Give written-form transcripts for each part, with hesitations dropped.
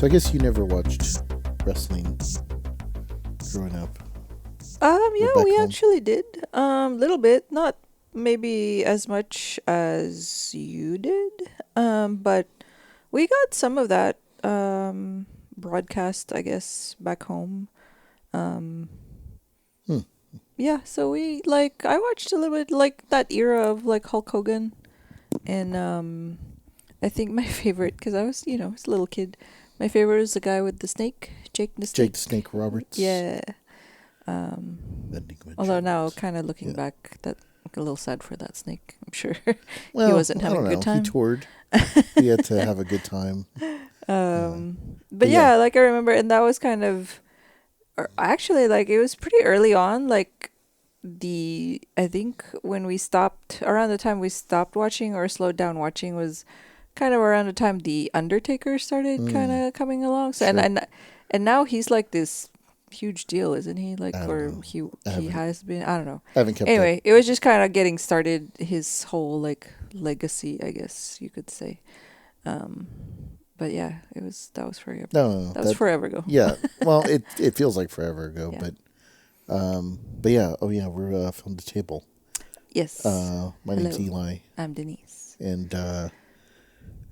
So I guess you never watched wrestling growing up. Yeah, Back we home. actually did. Little bit, not maybe as much as you did. But we got some of that broadcast, I guess, back home. Um, Hmm. yeah, so we like I watched a little bit like that era of like Hulk Hogan and I think my favorite because I was a little kid. My favorite was the guy with the snake, Jake the Jake the Snake. Snake Roberts. Yeah. Um, Enigma Although now, Jones. kind of looking Yeah. back, that a little sad for that snake. I'm sure he Well, wasn't I having don't a good know. He time. toured. He had to have a good time. But But yeah. yeah, like I remember, and that was kind of, or actually, like it was pretty early on. Like I think when we stopped, around the time we stopped watching or slowed down watching was kind of around the time the Undertaker started kind Mm, of coming along. So sure. and now he's like this huge deal, isn't he? Like, I don't or know. he has been. I don't know. I haven't kept up. Anyway, it was just kind of getting started. His whole like legacy, I guess you could say. Um, but yeah, that was forever. No. That was forever ago. Yeah. Well, it feels like forever ago, Yeah. but yeah. Oh yeah, we're from the table. Yes. My name's Hello. Eli, I'm Denise. and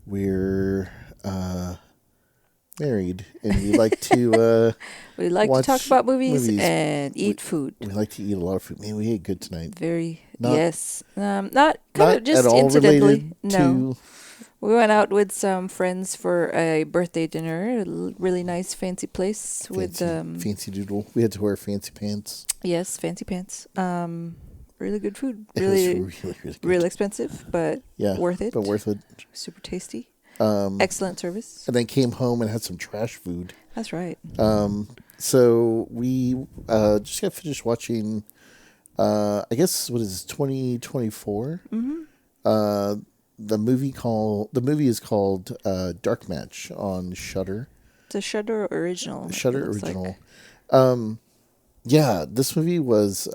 we're married, and we like to We like to watch talk about movies, movies. and eat food. We like to eat a lot of food. Man, we ate good tonight. Not- Yes. Not kind Not of just at all incidentally. related No. to. We went out with some friends for a birthday dinner, really nice fancy place with Fancy doodle. We had to wear fancy pants. yes, fancy pants. Really good food. It was Really really, really good. real expensive, but Yeah, worth it. but worth it. Super tasty. Um, Excellent service. and then came home and had some trash food. That's right. So we just got finished watching. I guess what is this, 2024? Mm-hmm. The movie is called Dark Match on Shudder. It's a Shudder original. Shudder it looks original. like. Yeah, this movie was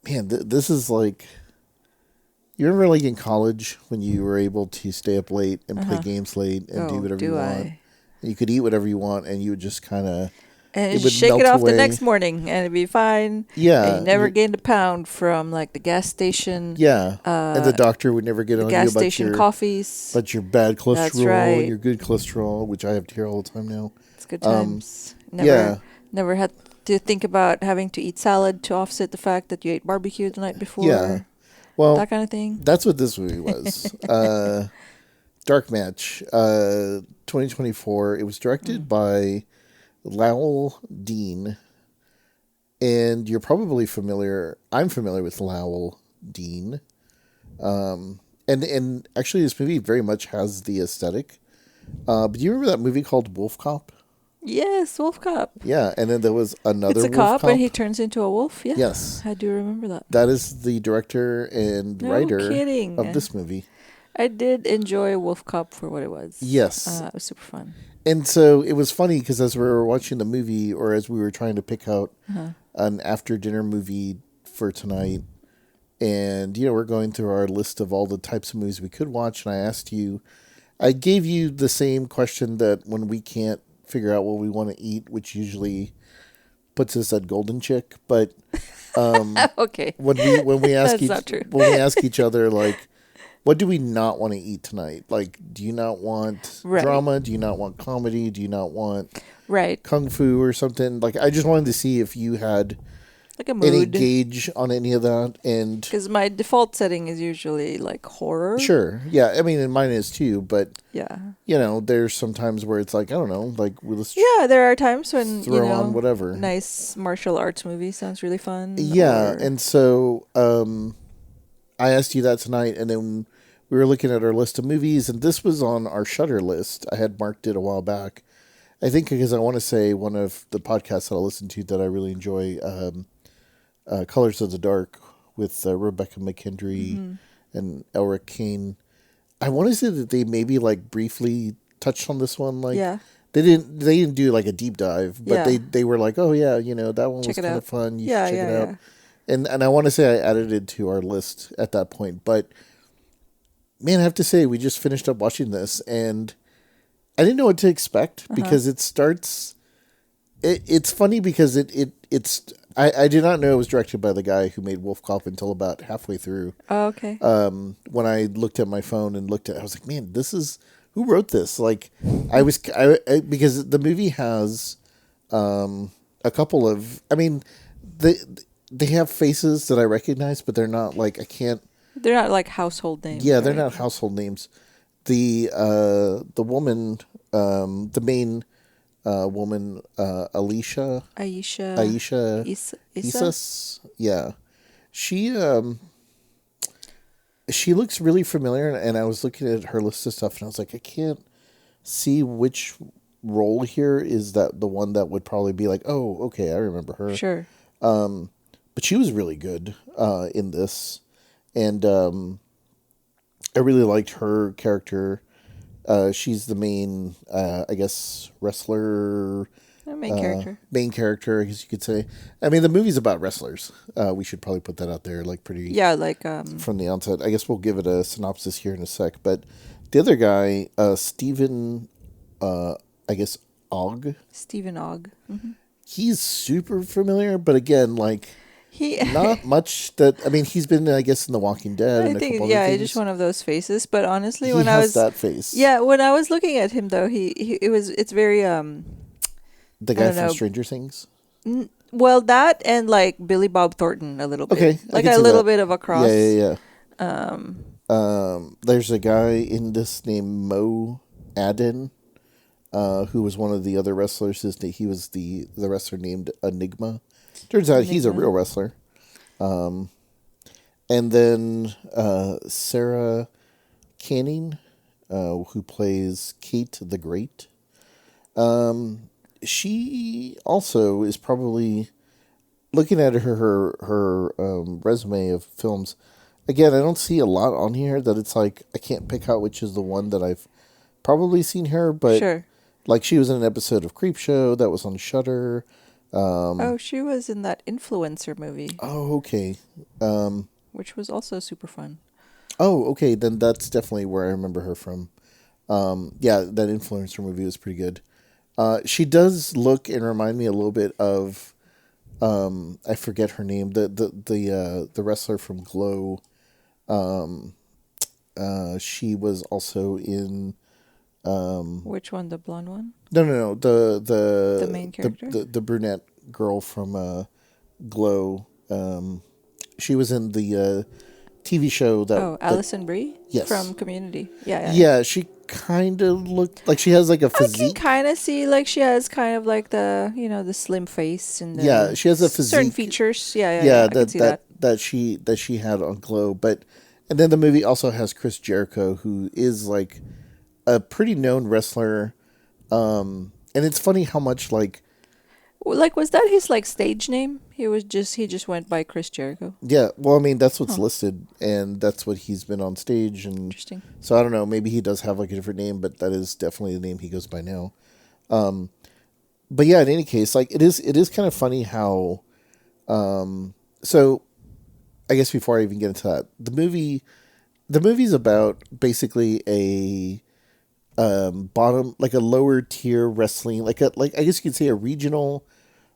man. This is like, you remember like in college when you were able to stay up late and play games late and do whatever you want. You could eat whatever you want, and you would just kind of And just shake it off the next morning, and it'd be fine. Yeah, and you never gained a pound from like the gas station. Yeah, and the doctor would never get on you gas about station coffees. but your bad cholesterol, That's right. and your good cholesterol, which I have to hear all the time now. It's good times. Never had to think about having to eat salad to offset the fact that you ate barbecue the night before. Yeah, well, that kind of thing. That's what this movie was. Dark Match, 2024. It was directed by Lowell Dean, and you're probably familiar. I'm familiar with Lowell Dean, and actually, this movie very much has the aesthetic. But do you remember that movie called Wolf Cop? Yes, Wolf Cop. Yeah, and then there was another. It's a Wolf cop, and he turns into a wolf. Yeah. Yes, I do remember that. that is the director and writer of this movie. I did enjoy Wolf Cop for what it was. Yes. It was super fun. And so it was funny because as we were watching the movie, or as we were trying to pick out an after dinner movie for tonight, and we're going through our list of all the types of movies we could watch, and I gave you the same question that when we can't figure out what we want to eat, which usually puts us at Golden Chick, but okay, when we ask That's not true. when we ask each other, like, what do we not want to eat tonight? Like, do you not want drama? Do you not want comedy? Do you not want kung fu or something? Like, I just wanted to see if you had like a mood, any gauge on any of that. And because my default setting is usually like horror. Sure, yeah. I mean, and mine is too. But yeah, there's some times where it's like, I don't know, like there are times when throw on whatever. Nice martial arts movie sounds really fun. Yeah, and so I asked you that tonight, and then we were looking at our list of movies, and this was on our Shudder list. I had marked it a while back. I think because I want to say one of the podcasts that I listen to that I really enjoy, Colors of the Dark with Rebecca McKendry and Elric Kane. I want to say that they maybe like briefly touched on this one. Like, they didn't do like a deep dive, but they were like, oh yeah, that one was kind of fun. You should check it out. And I want to say I added it to our list at that point, but man, I have to say, we just finished up watching this, and I didn't know what to expect because it starts. It's funny because it's. I did not know it was directed by the guy who made Wolf Cop until about halfway through. Oh, okay. When I looked at my phone and looked at, I was like, man, this is who wrote this. Like, because the movie has a couple of. I mean, they have faces that I recognize, but they're not like I can't. They're not like household names. Yeah, they're right? not household names. The woman, the main woman, Alicia. Aisha Issa? Isas, yeah, she she looks really familiar, and I was looking at her list of stuff, and I was like, I can't see which role here is that the one that would probably be like, oh, okay, I remember her. Sure. But she was really good in this, and I really liked her character. She's the main, I guess, wrestler. Main character. Main character, I guess you could say. I mean, the movie's about wrestlers. We should probably put that out there, like pretty. Yeah, like From the onset. I guess we'll give it a synopsis here in a sec. But the other guy, Stephen, I guess Og. Stephen Og. Mm-hmm. He's super familiar, but again, like He. not much that. I mean, he's been, I guess, in The Walking Dead. I and think a couple other it's things. just one of those faces. But honestly, He when I has was that face. yeah, when I was looking at him though, it's very The I guy don't from know. Stranger Things. well, that and like Billy Bob Thornton a little bit. Okay, I Like can a see little that. bit of a cross. Yeah. There's a guy in this named Mo Adden, who was one of the other wrestlers. He was the wrestler named Enigma. Turns out he's a real wrestler. And then Sarah Canning, who plays Kate the Great. She also is probably looking at her resume of films. Again, I don't see a lot on here that it's like I can't pick out which is the one that I've probably seen her, but Sure. like she was in an episode of Creepshow that was on Shudder. Oh, she was in that influencer movie, Oh, okay. which was also super fun. Oh, okay. Then that's definitely where I remember her from. Yeah, that influencer movie was pretty good. She does look and remind me a little bit of I forget her name, the wrestler from Glow. She was also in Which one? The blonde one? no the main character? the brunette girl from Glow. She was in the TV show that Oh, Alison Brie? Yes. From Community. Yeah. yeah, she kind of looked like she has like a I can physique. kind of see like she has kind of like the slim face and the Yeah, she has a certain physique. features. Yeah. Yeah, I can see that. that she had on Glow, but and then the movie also has Chris Jericho, who is like a pretty known wrestler, and it's funny how much like Like, was that his like stage name? He just went by Chris Jericho. yeah, well, I mean that's what's listed, and that's what he's been on stage, and Interesting. so I don't know, maybe he does have like a different name, but that is definitely the name he goes by now. But yeah, in any case, like it is kind of funny how, so I guess before I even get into that, the movie's about basically a bottom, like a lower tier wrestling, like I guess you could say a regional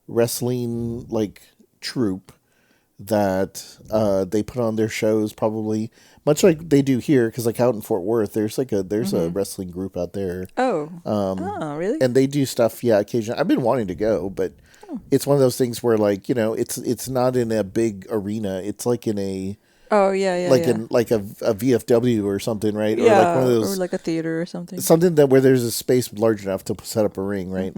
wrestling like troupe that they put on their shows, probably much like they do here, because like out in Fort Worth there's a wrestling group out there. Oh, really? And they do stuff, yeah, occasionally. I've been wanting to go, but it's one of those things where like, it's not in a big arena, it's like in a Oh, yeah. like in like a VFW or something, right? Yeah, or like one of those, or like a theater or something. something that where there's a space large enough to set up a ring, right?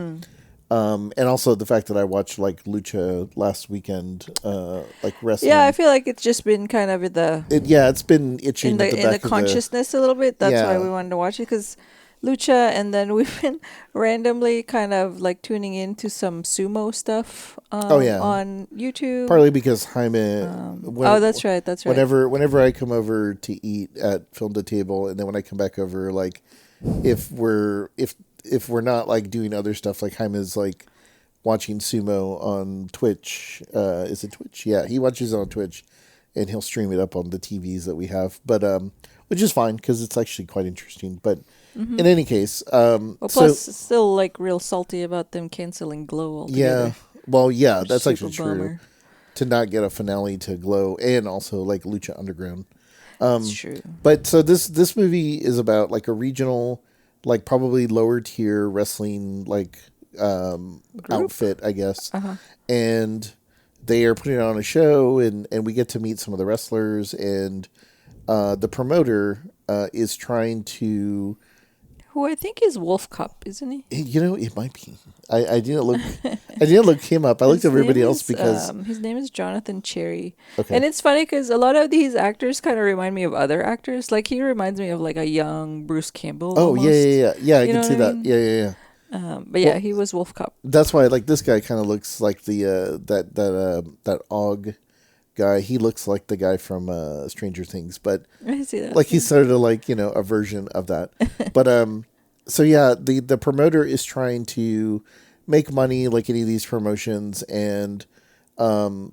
And also the fact that I watched like Lucha last weekend, like wrestling. Yeah, I feel like it's just been kind of it's been itching at the in back the of consciousness a little bit. That's why Yeah. we wanted to watch it, because Lucha, and then we've been randomly kind of like tuning into some sumo stuff. yeah. On YouTube. partly because Jaime. That's right. Whenever I come over to eat at Film to Table, and then when I come back over, like if we're not like doing other stuff, like Jaime's like watching sumo on Twitch. Is it Twitch? Yeah, he watches it on Twitch, and he'll stream it up on the TVs that we have. But which is fine because it's actually quite interesting. But In any case, Well, plus, still like real salty about them canceling Glow altogether. yeah, well, yeah, Which that's is actually super true. bummer. To not get a finale to Glow, and also like Lucha Underground. It's true. But so this movie is about like a regional, like probably lower tier wrestling like Group? outfit, I guess, Uh-huh. and they are putting on a show, and we get to meet some of the wrestlers, and the promoter is trying to, Who I think is Wolf Cup, isn't he? you know, it might be. I didn't look. I didn't look him up. I looked at everybody else because his name is Jonathan Cherry, okay. and it's funny because a lot of these actors kind of remind me of other actors. Like he reminds me of like a young Bruce Campbell. Oh almost. yeah. I You can know see what I that. mean? Yeah. But yeah, he was Wolf Cup. That's why like this guy kind of looks like the that Og guy. He looks like the guy from Stranger Things, but I see that. like he's sort of like, you know, a version of that. But so yeah, the promoter is trying to make money like any of these promotions, and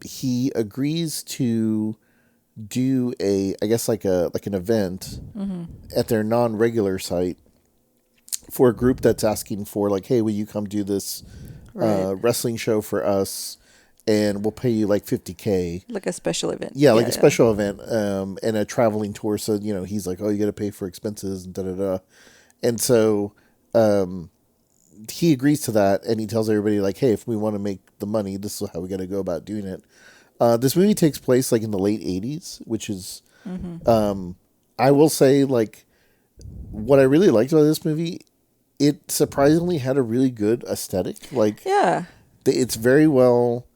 he agrees to do a, I guess like an event at their non-regular site for a group that's asking for like, hey, will you come do this Right. wrestling show for us, and we'll pay you like $50K. Like a special event. Yeah, like a special event, and a traveling tour. So, you know, he's like, oh, you got to pay for expenses and da da da. And so he agrees to that, and he tells everybody like, hey, if we want to make the money, this is how we got to go about doing it. This movie takes place like in the late 80s, which is, I will say, like, what I really liked about this movie, it surprisingly had a really good aesthetic. Like, Yeah. it's very well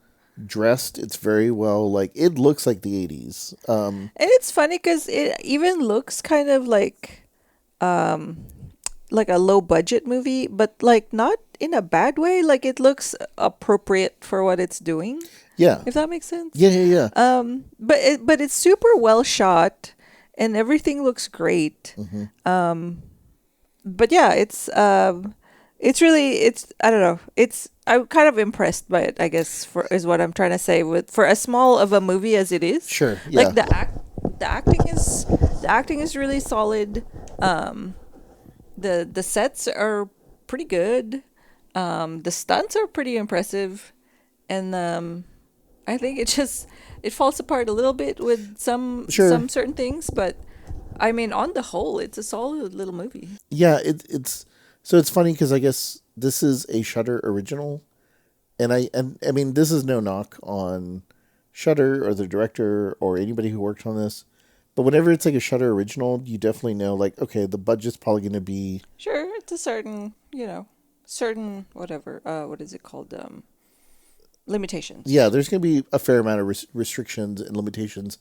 dressed. It's very well, like, it looks like the 80s. And it's funny because it even looks kind of like a low budget movie, but like not in a bad way. Like it looks appropriate for what it's doing. Yeah. If that makes sense. Yeah. But it's super well shot, and everything looks great. But yeah, it's really I don't know. I'm kind of impressed by it, I guess, is what I'm trying to say, with for as small of a movie as it is. Sure. Yeah. Like the acting is really solid. The sets are pretty good. The stunts are pretty impressive, and I think it falls apart a little bit with some certain things, but I mean, on the whole, it's a solid little movie. Yeah, it's so it's funny because I guess this is a Shudder original, and I mean, this is no knock on Shudder or the director or anybody who worked on this, but whenever it's like a Shudder original, you definitely know like, okay, the budget's probably going to be Sure, it's a certain whatever. What is it called? Limitations. yeah, there's going to be a fair amount of restrictions and limitations,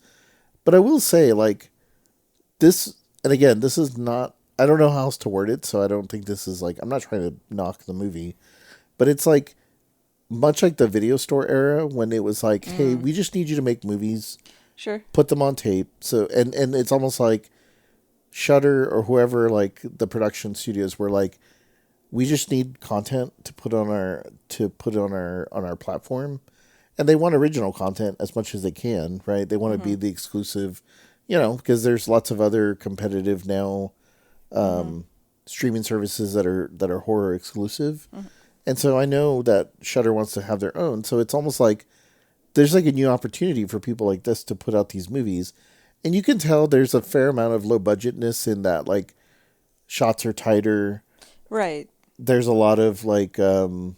but I will say like this, and again, this is not. I don't know how else to word it, so I don't think this is like, I'm not trying to knock the movie, but it's like much like the video store era when it was like, hey, we just need you to make movies, Sure. put them on tape. So and it's almost like Shudder or whoever, like the production studios were like, we just need content to put on our platform, and they want original content as much as they can, right? They want to be the exclusive, you know, because there's lots of other competitive now streaming services that are horror exclusive. And so I know that Shudder wants to have their own. So it's almost like there's like a new opportunity for people like this to put out these movies. And you can tell there's a fair amount of low budgetness in that, like shots are tighter. Right. There's a lot of like the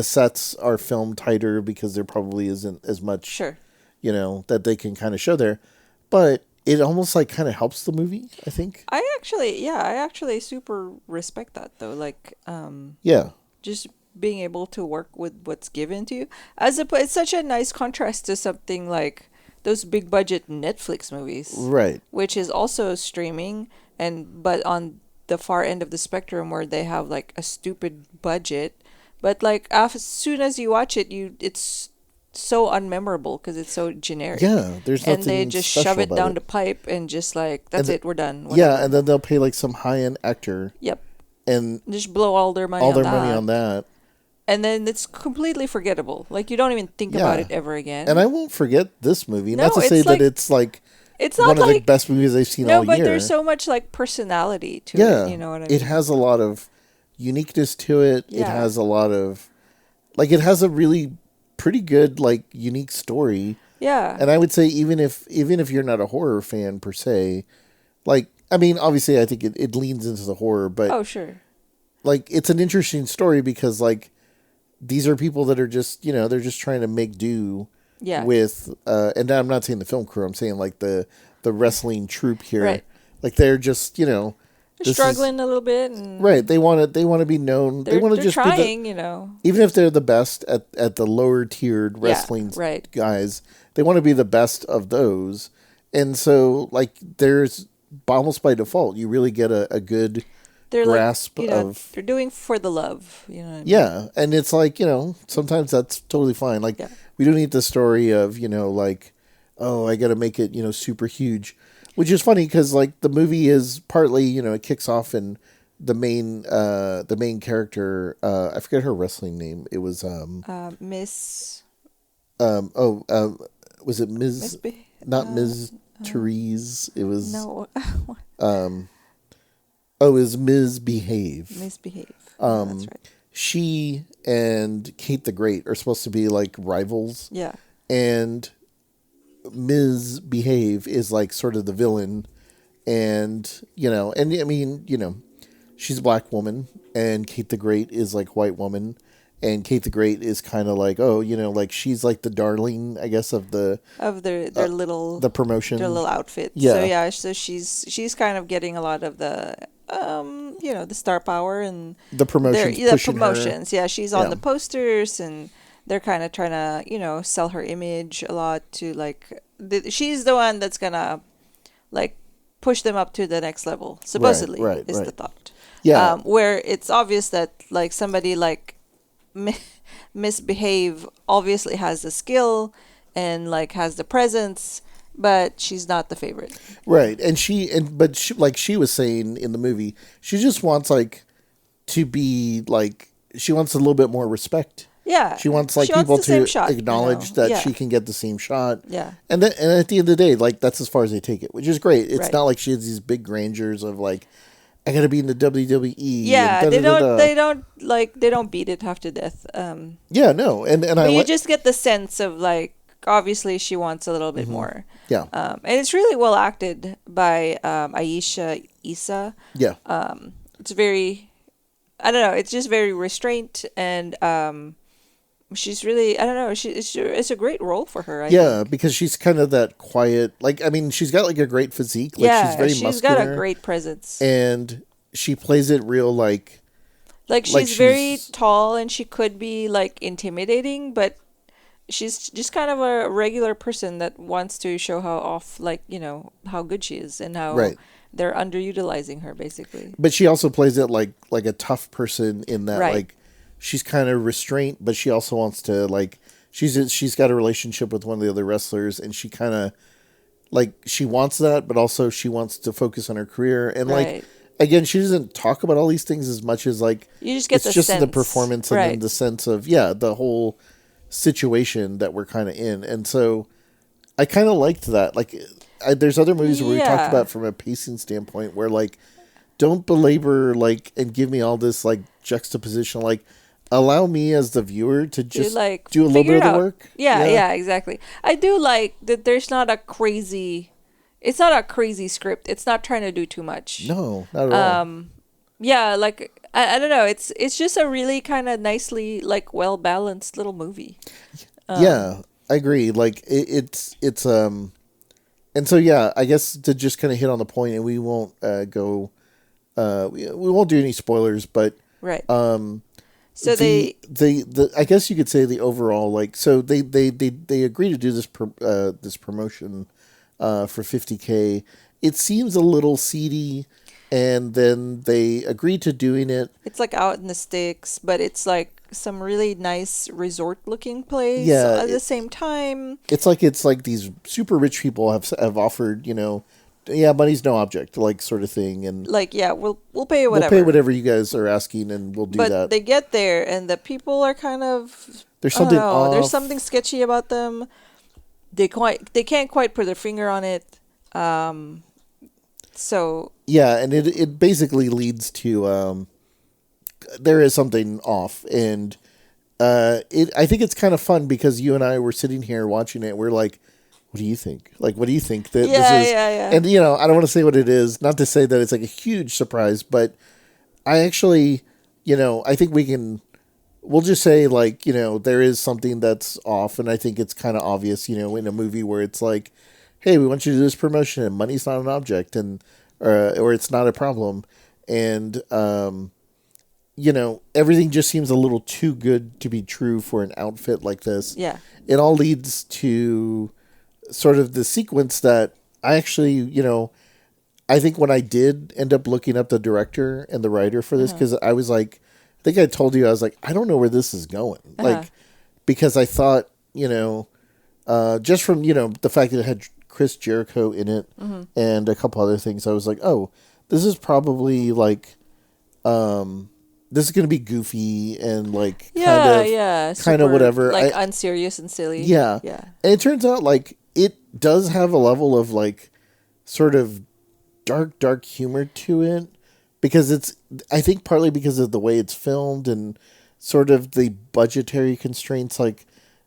sets are filmed tighter because there probably isn't as much, Sure. you know, that they can kind of show there. But it almost like kind of helps the movie, I think. I actually super respect that though. Like, Yeah. just being able to work with what's given to you, it's such a nice contrast to something like those big budget Netflix movies, Right. which is also streaming, but on the far end of the spectrum where they have like a stupid budget, but like as soon as you watch it, it's so unmemorable because it's so generic. Yeah, there's nothing and they just special shove it about down it. the pipe and just like that's And it, we're done. Yeah, whatever. and then they'll pay like some high-end actor Yep. and Just blow all their money all on their that. money on that. And then it's completely forgettable. Like you don't even think about it ever again. And I won't forget this movie. No, Not to say it's like- that it's like It's one not of the like best movies I've seen no, all but year. there's so much like personality to Yeah, it. You know what I mean? it has a lot of uniqueness to it. It Yeah. has a lot of like it has a really pretty good like unique story. Yeah. And I would say even if you're not a horror fan per se, like I mean obviously I think it leans into the horror, but Oh, sure. like it's an interesting story because like these are people that are just they're just trying to make do Yeah. with and I'm not saying the film crew, I'm saying like the wrestling troupe here. Right. Like they're just They're this struggling a little bit, and right. They want to be known. They want to they're just trying. be even if they're the best at the lower tiered Yeah, wrestling right. guys, they want to be the best of those. And so like there's almost by default you really get a good They're grasp like of they're doing for the love. You know what I mean? yeah, and it's like sometimes that's totally fine. Like Yeah. we don't need the story of like oh I got to make it super huge, which is funny because like the movie is partly it kicks off in the main character I forget her wrestling name. It was Miss oh was it Miss B. not Ms. Therese. It was No, oh it was Ms. Behave. misbehave. That's right. She and Kate the Great are supposed to be like rivals. Yeah. And Ms. Behave is like sort of the villain, and and I mean she's a black woman, and Kate the Great is like white woman, and Kate the Great is kind of like like she's like the darling I guess of their Little the promotion, their little outfit. Yeah. So yeah, so she's kind of getting a lot of the the star power and the promotions the pushing her. promotions. Yeah, she's on Yeah. the posters, and they're kind of trying to sell her image a lot to like she's the one that's gonna like push them up to the next level, supposedly, right, is right. the thought. Yeah. Where it's obvious that like somebody like misbehave obviously has the skill and like has the presence, but she's not the favorite. Right, but she, like she was saying in the movie, she just wants like to be like she wants a little bit more respect. Yeah, She wants like she wants people the same to shot, acknowledge that Yeah. she can get the same shot. Yeah. And at the end of the day, like that's as far as they take it, which is great. It's Right. not like she has these big grandeurs of like I got to be in the WWE. Yeah, and they don't beat it half to death. Yeah, no, and I But you just get the sense of like obviously she wants a little bit more. yeah, And it's really well acted by Aisha Isa. yeah. It's very, I don't know, it's just very restrained, and she's really, I don't know, it's a great role for her. I Yeah, think. because she's kind of that quiet. Like, I mean, she's got like a great physique. Like, Yeah, she's very she's muscular, got a great presence. and she plays it real like Like she's very tall, and she could be like intimidating, but she's just kind of a regular person that wants to show how how good she is, and how Right. they're underutilizing her basically. But she also plays it like a tough person in that Right. like she's kind of restrained, but she also wants to like she's got a relationship with one of the other wrestlers, and she kind of like she wants that, but also she wants to focus on her career, and like Right. again, she doesn't talk about all these things as much as like You just get it's the just the sense. performance and Right. then the sense of the whole situation that we're kind of in, and so I kind of liked that. Like, there's other movies where we talked Yeah. about from a pacing standpoint where like don't belabor like and give me all this like juxtaposition. Like, allow me as the viewer to just do a little figure bit it of the out. work. Yeah, exactly. I do like that there's not a crazy, it's not a crazy script. It's not trying to do too much. No, not at all. Yeah, like I don't know. It's just a really kind of nicely like well balanced little movie. Yeah, I agree. Like it's and so yeah, I guess to just kind of hit on the point, and we won't we won't do any spoilers, but Right. the, So the I guess you could say the overall like so they agree to do this this promotion for $50K. It seems a little seedy, and then they agree to doing it. it's like out in the sticks, but it's like some really nice resort looking place. Yeah, At the same time. It's like these super rich people have offered, money's no object, like sort of thing, and Like, yeah, we'll pay you we'll whatever. pay whatever you guys are asking, and we'll do But that. they get there, and the people are kind of, There's I don't something know, there's off. something sketchy about them. They can't quite put their finger on it. So Yeah, and it basically leads to there is something off, and I think it's kind of fun because you and I were sitting here watching it. We're like, what do you think? Like, what do you think that this yeah, is? yeah, yeah. And I don't want to say what it is. Not to say that it's like a huge surprise, but I actually, I think we can. We'll just say like there is something that's off, and I think it's kind of obvious. In a movie where it's like, hey, we want you to do this promotion, and money's not an object, and or it's not a problem, and everything just seems a little too good to be true for an outfit like this. Yeah. It all leads to sort of the sequence that I actually, I think when I did end up looking up the director and the writer for this, because I was like, I think I told you, I was like, I don't know where this is going. Like, because I thought, just from, the fact that it had Chris Jericho in it and a couple other things, I was like, oh, this is probably like, this is going to be goofy and like kind of whatever, like unserious and silly. Yeah. Yeah. And it turns out like it does have a level of like sort of dark humor to it, because I think partly because of the way it's filmed and sort of the budgetary constraints. Like,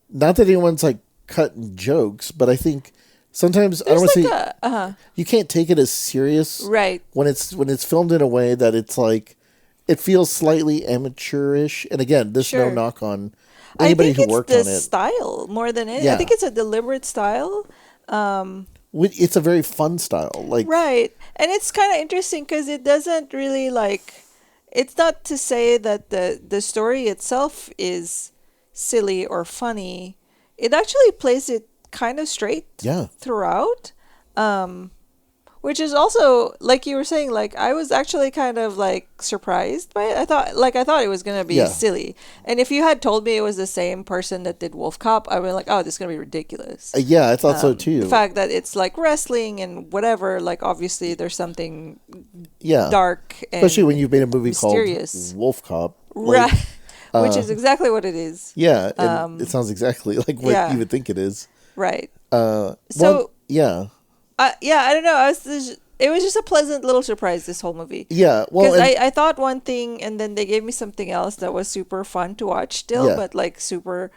not that anyone's like cutting jokes, but I think sometimes I don't want to say you can't take it as serious, right? When it's filmed in a way that it's like it feels slightly amateurish. And again, there's no knock on anybody who worked on it. I think it's the style more than anything. I think it's a deliberate style. It's a very fun style, like right, and it's kind of interesting because it doesn't really like. It's not to say that the story itself is silly or funny. It actually plays it kind of straight throughout. Which is also, like you were saying, like I was actually kind of like surprised by it. I thought it was gonna be silly. And if you had told me it was the same person that did Wolf Cop, I would be like, oh, this is gonna be ridiculous. Yeah, I thought so too. The fact that it's like wrestling and whatever, like obviously there's something dark and especially when you've made a movie mysterious. Called Wolf Cop. Like, right. Which is exactly what it is. Yeah, and it sounds exactly like what you would think it is. Right. I don't know. It was just a pleasant little surprise, this whole movie. Yeah, well, because I thought one thing, and then they gave me something else that was super fun to watch still, but like super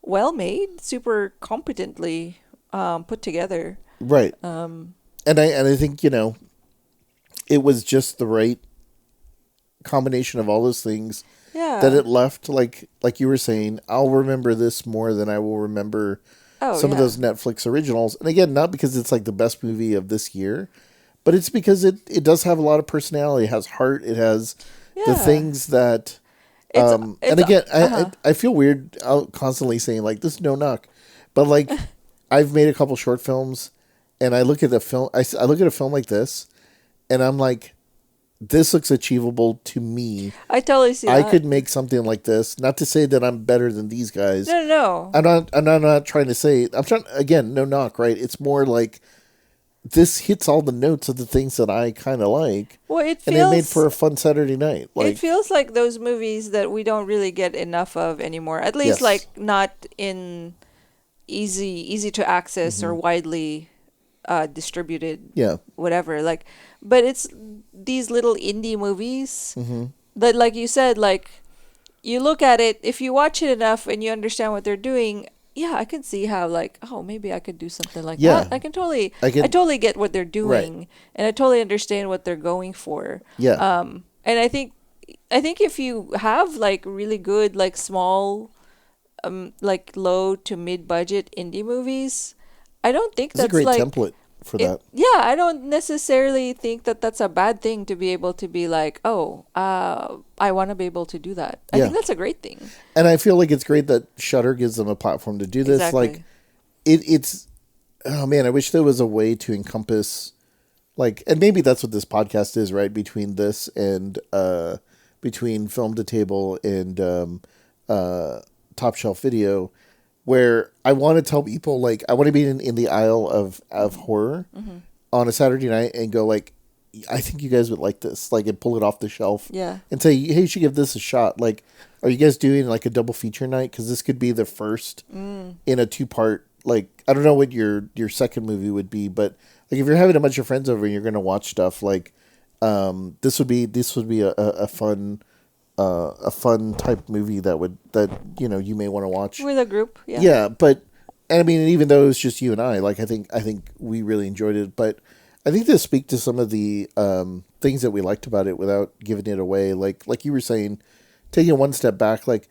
well made, super competently put together. Right. And I think it was just the right combination of all those things. Yeah. That it left like you were saying. I'll remember this more than I will remember. Some of those Netflix originals. And again, not because it's like the best movie of this year, but it's because it does have a lot of personality. It has heart. It has the things that... and again, I feel weird constantly saying like, this is no knock. But like, I've made a couple short films, and I look at the film... I look at a film like this, and I'm like... This looks achievable to me. I totally see I that. could make something like this. Not to say that I'm better than these guys. No. I'm not trying to say... I'm trying... Again, no knock, right? It's more like... This hits all the notes of the things that I kind of like. Well, it feels... And it made for a fun Saturday night. Like, it feels like those movies that we don't really get enough of anymore. At least, like, not in easy to access or widely distributed. Yeah. Whatever. Like... But it's these little indie movies that, like you said, like you look at it, if you watch it enough and you understand what they're doing, I can see how like, oh, maybe I could do something like that. I totally get what they're doing, and I totally understand what they're going for. Yeah. And I think if you have like really good like small, like low to mid budget indie movies, I don't think that's a great template for that. I don't necessarily think that that's a bad thing to be able to be like, oh, I want to be able to do that. I think that's a great thing. And I feel like it's great that Shudder gives them a platform to do this. Exactly. Like, it's, oh man, I wish there was a way to encompass, like, and maybe that's what this podcast is, right? Between this and, between Film to Table and, Top Shelf Video, where I want to tell people, like, I want to be in the aisle of horror on a Saturday night and go, like, I think you guys would like this, like, and pull it off the shelf. Yeah. And say, hey, you should give this a shot. Like, are you guys doing, like, a double feature night? Because this could be the first in a 2-part like I don't know what your second movie would be, but like if you're having a bunch of friends over and you're gonna watch stuff, like this would be a fun type movie that you may want to watch With a group, yeah. yeah. But and I mean, even though it was just you and I, like I think we really enjoyed it. But I think to speak to some of the things that we liked about it without giving it away, like you were saying, taking one step back, like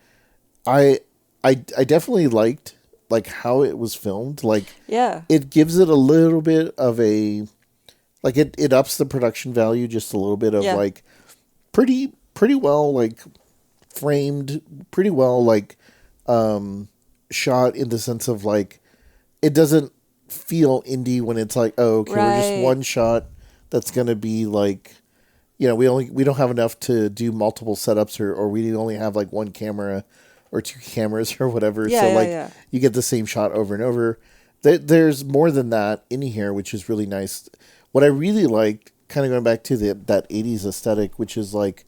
I I definitely liked like how it was filmed. Like Yeah. it gives it a little bit of a like it ups the production value just a little bit of Yeah. like pretty well like framed, pretty well like shot in the sense of like it doesn't feel indie when it's like, oh, okay, we're just Right. one shot that's gonna be like, we don't have enough to do multiple setups, or we only have like one camera or two cameras or whatever. Yeah, So yeah, like yeah. you get the same shot over and over. There's more than that in here, which is really nice. What I really liked, kind of going back to that 80s aesthetic, which is like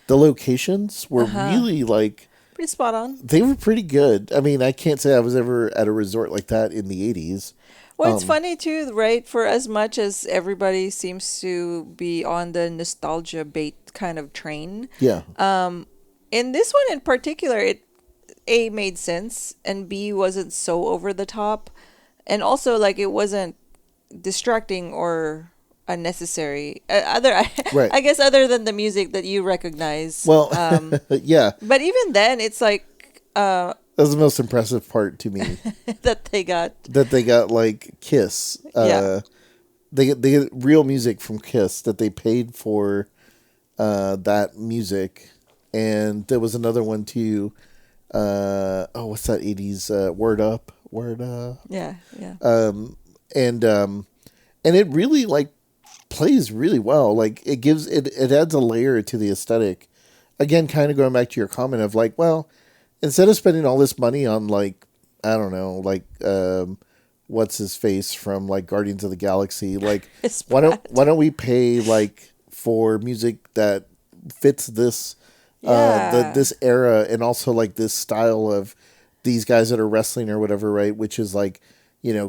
the locations were really like Pretty spot on. they were pretty good. I mean, I can't say I was ever at a resort like that in the 80s. Well, it's funny too, right? For as much as everybody seems to be on the nostalgia bait kind of train, Yeah. in this one in particular, it A made sense and B wasn't so over the top, and also like it wasn't distracting or unnecessary. Right. I guess other than the music that you recognize. Well, yeah. But even then, it's like That was the most impressive part to me. that they got. That they got like Kiss. Yeah. They get real music from Kiss that they paid for that music. And there was another one too. What's that 80s Word Up? Word Up. Yeah, yeah. And it really like plays really well. Like it adds a layer to the aesthetic. Again, kind of going back to your comment of like, well, instead of spending all this money on like, I don't know, like what's his face from like Guardians of the Galaxy, like Chris why don't we pay like for music that fits this Yeah. this era, and also like this style of these guys that are wrestling or whatever, right? Which is like,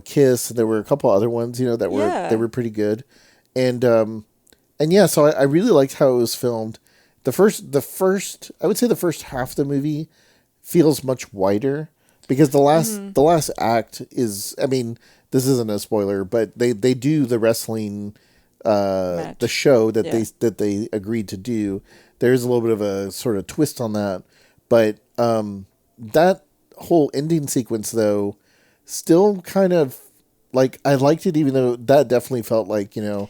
Kiss. There were a couple other ones, that were Yeah. they were pretty good, and yeah. So I really liked how it was filmed. The first I would say the first half of the movie feels much wider because the last act is, I mean, this isn't a spoiler, but they do the wrestling Match. the show that Yeah. they agreed to do. There's a little bit of a sort of twist on that, but that whole ending sequence though still kind of like I liked it, even though that definitely felt like, Yeah.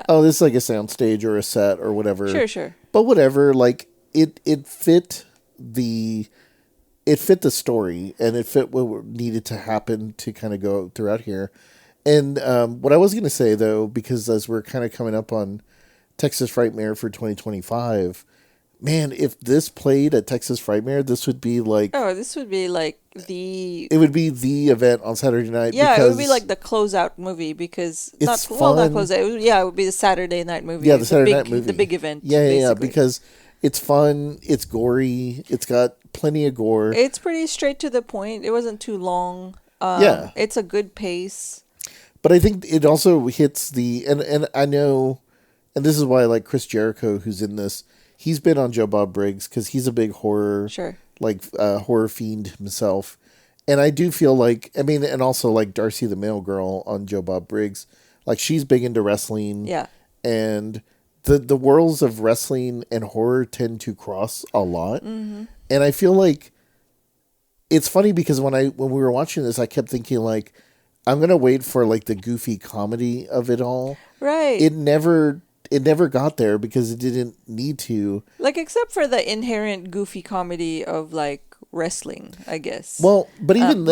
oh, this is like a soundstage or a set or whatever. Sure, sure. But whatever, like it fit the story, and it fit what needed to happen to kind of go throughout here. And what I was going to say though, because as we're kind of coming up on Texas Frightmare for 2025, man, if this played at Texas Frightmare, this would be like Oh, this would be like the it would be the event on Saturday night. yeah, it because would be like the closeout movie because It's not fun. closeout. It would be the Saturday night movie. Yeah, the Saturday night big, movie, the big event. Yeah, basically. because it's fun, it's gory, it's got plenty of gore. It's pretty straight to the point. It wasn't too long. Yeah. It's a good pace. But I think it also hits and I know, and this is why I like Chris Jericho, who's in this. He's been on Joe Bob Briggs because he's a big horror, Sure. like horror fiend himself. And I do feel like, I mean, and also like Darcy the Mail Girl on Joe Bob Briggs, like she's big into wrestling. Yeah. And the worlds of wrestling and horror tend to cross a lot. Mm-hmm. And I feel like it's funny because when we were watching this, I kept thinking like, I'm gonna wait for like the goofy comedy of it all. Right. It never got there because it didn't need to. Like except for the inherent goofy comedy of like wrestling, I guess. Well, but even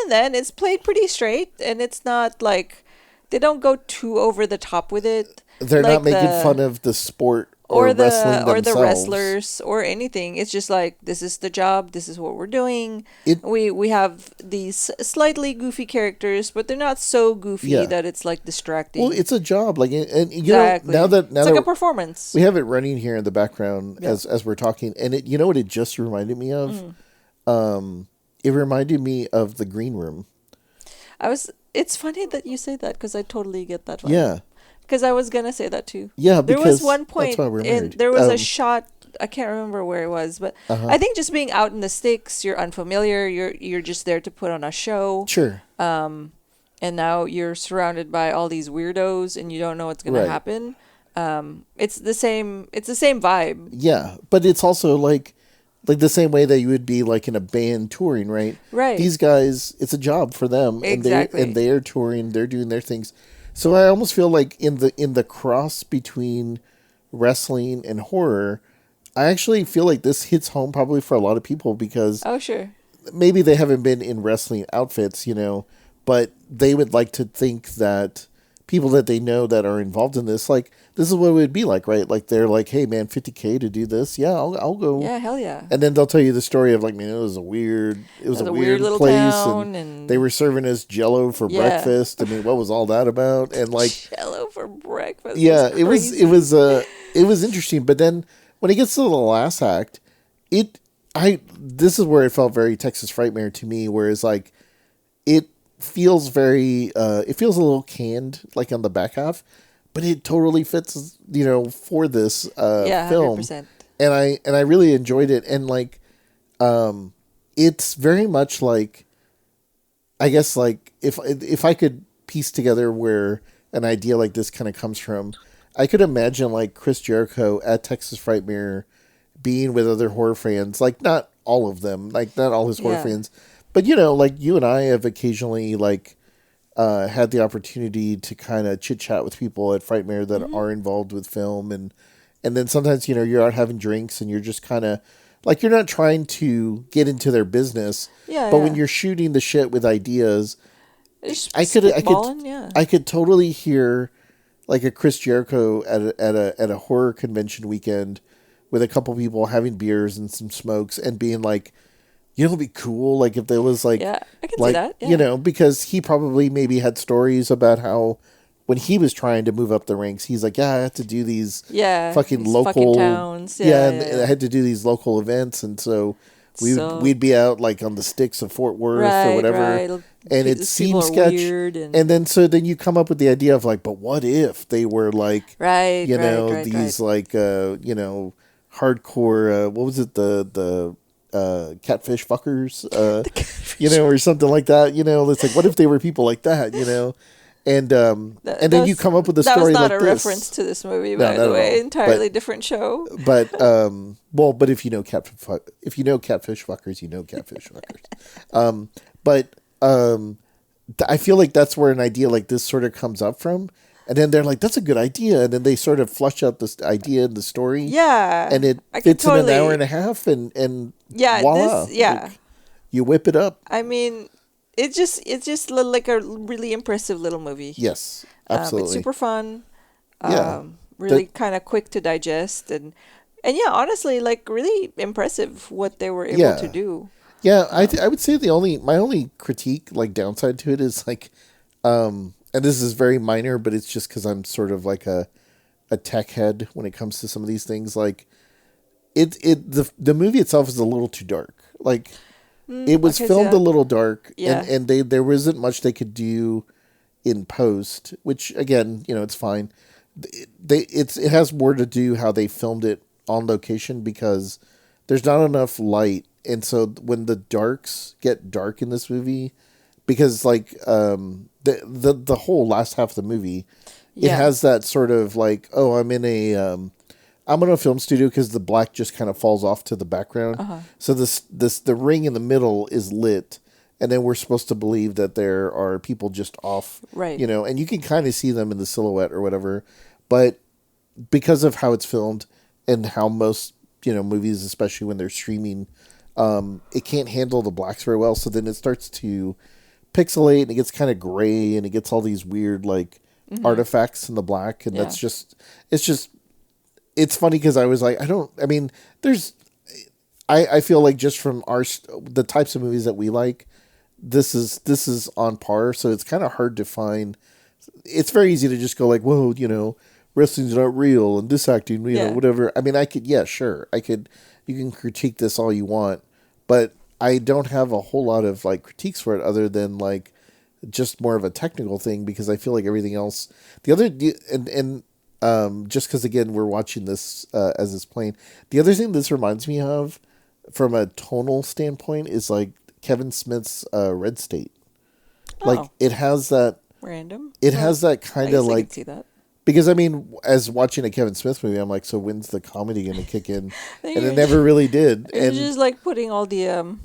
then, it's played pretty straight, and it's not like they don't go too over the top with it. they're like not making fun of the sport or wrestling the themselves. wrestlers or anything. It's just like this is the job. This is what we're doing. It- We have these slightly goofy characters, but they're not so goofy Yeah. that it's like distracting. Well, it's a job, like, and exactly. now that it's like a that performance. we have it running here in the background Yeah. as we're talking, and you know what it just reminded me of? Mm. It reminded me of the Green Room. It's funny that you say that because I totally get that vibe. Yeah, Because I was gonna say that too. yeah, There was because one that's point why we're in married. there was a shot. I can't remember where it was, but Uh-huh. I think just being out in the sticks, you're unfamiliar. You're just there to put on a show, Sure, and now you're surrounded by all these weirdos, and you don't know what's gonna right. happen. It's the same. It's the same vibe, Yeah, but it's also like the same way that you would be like in a band touring, right? right? These guys, it's a job for them, and Exactly. they are touring, they're doing their things. So I almost feel like in the cross between wrestling and horror, I actually feel like this hits home probably for a lot of people because Oh sure. maybe they haven't been in wrestling outfits, but they would like to think that people that they know that are involved in this, like, this is what it would be like, right? Like, they're like, hey, man, 50K to do this. Yeah, I'll go. Yeah, hell yeah. And then they'll tell you the story of, like, man, it was It a was a weird weird little place, and town, they and were serving us Jello for yeah, breakfast. I mean, what was all that about? And like, Jello for breakfast was yeah, crazy. it was interesting. But then when it gets to the last act, it this is where it felt very Texas Frightmare to me, whereas like it feels very it feels a little canned like on the back half, but it totally fits for this Yeah, hundred film, percent. and I really enjoyed it, and like it's very much like, I guess, like if I could piece together where an idea like this kind of comes from, I could imagine like Chris Jericho at Texas Frightmare being with other horror fans, like not all of them, like not all his horror Yeah. fans, but like you and I have occasionally like had the opportunity to kind of chit chat with people at Frightmare that Hmm. are involved with film, and then sometimes you're out having drinks and you're just kind of like, you're not trying to get into their business, Yeah, but when yeah. you're shooting the shit with ideas, Just I could I could spitballing, yeah. I could totally hear like a Chris Jericho at a horror convention weekend with a couple people having beers and some smokes and being like, it'd be cool like if there was Yeah, I can see that. Yeah. because he probably maybe had stories about how when he was trying to move up the ranks, he's like, yeah, I had to do these Yeah, fucking these fucking local, towns. yeah, Yeah, and yeah, I yeah. had to do these local events, and so So we'd be out like on the sticks of Fort Worth or right, whatever, right. and it These people seems are sketch, weird and and then you come up with the idea of like, but what if they were like, right, right, right, right. these like hardcore what was it, the catfish fuckers, The catfish. or something like that, it's like, what if they were people like that, and That, then you come up with a that was story not like a reference this. to this movie, No, by not the at way. all. Entirely different show. But if you know if you know catfish fuckers, you know catfish fuckers. But I feel like that's where an idea like this sort of comes up from, and then they're like, "That's a good idea," and then they sort of flush out this idea in the story, and Yeah, it I can fits in an hour and totally. a half, and Yeah, voila, yeah. like you whip it up. I mean, it's just like a really impressive little movie. Yes, It's absolutely. super fun. Yeah, Really that kind of quick to digest, and yeah, honestly, like really impressive what they were able to yeah. do. Yeah, I Um, would say my only critique, like downside to it, is like, and this is very minor, but it's just because I'm sort of like a tech head when it comes to some of these things. Like the movie itself is a little too dark. Like it was okay, so filmed a little dark, and yeah, there wasn't much they could do in post. Which again, it's fine. It has more to do how they filmed it on location because there's not enough light, and so when the darks get dark in this movie, because like the whole last half of the movie, it yeah, has that sort of like, oh, I'm in a film studio, because the black just kind of falls off to the background. uh huh, So the ring in the middle is lit, and then we're supposed to believe that there are people just off, right, and you can kind of see them in the silhouette or whatever, but because of how it's filmed and how most movies, especially when they're streaming, it can't handle the blacks very well. So then it starts to pixelate, and it gets kind of gray, and it gets all these weird like mm-hmm, artifacts in the black, and yeah, it's just it's funny because I was like, I mean, there's I feel like just from the types of movies that we like, this is on par. So it's kind of hard to find. It's very easy to just go like, whoa, wrestling's not real, and this acting, yeah, whatever. I mean, I could, yeah, sure, I could. You can critique this all you want, but I don't have a whole lot of like critiques for it other than like just more of a technical thing because I feel like everything else, the other just because again we're watching this as it's playing. The other thing this reminds me of, from a tonal standpoint, is like Kevin Smith's Red State. Like Oh, it has that. random. It Well, has that I kind guess of I like, can see that. because I mean, as watching a Kevin Smith movie, I'm like, so when's the comedy going to kick in? Then And it you're, never really did. you're And just like putting all the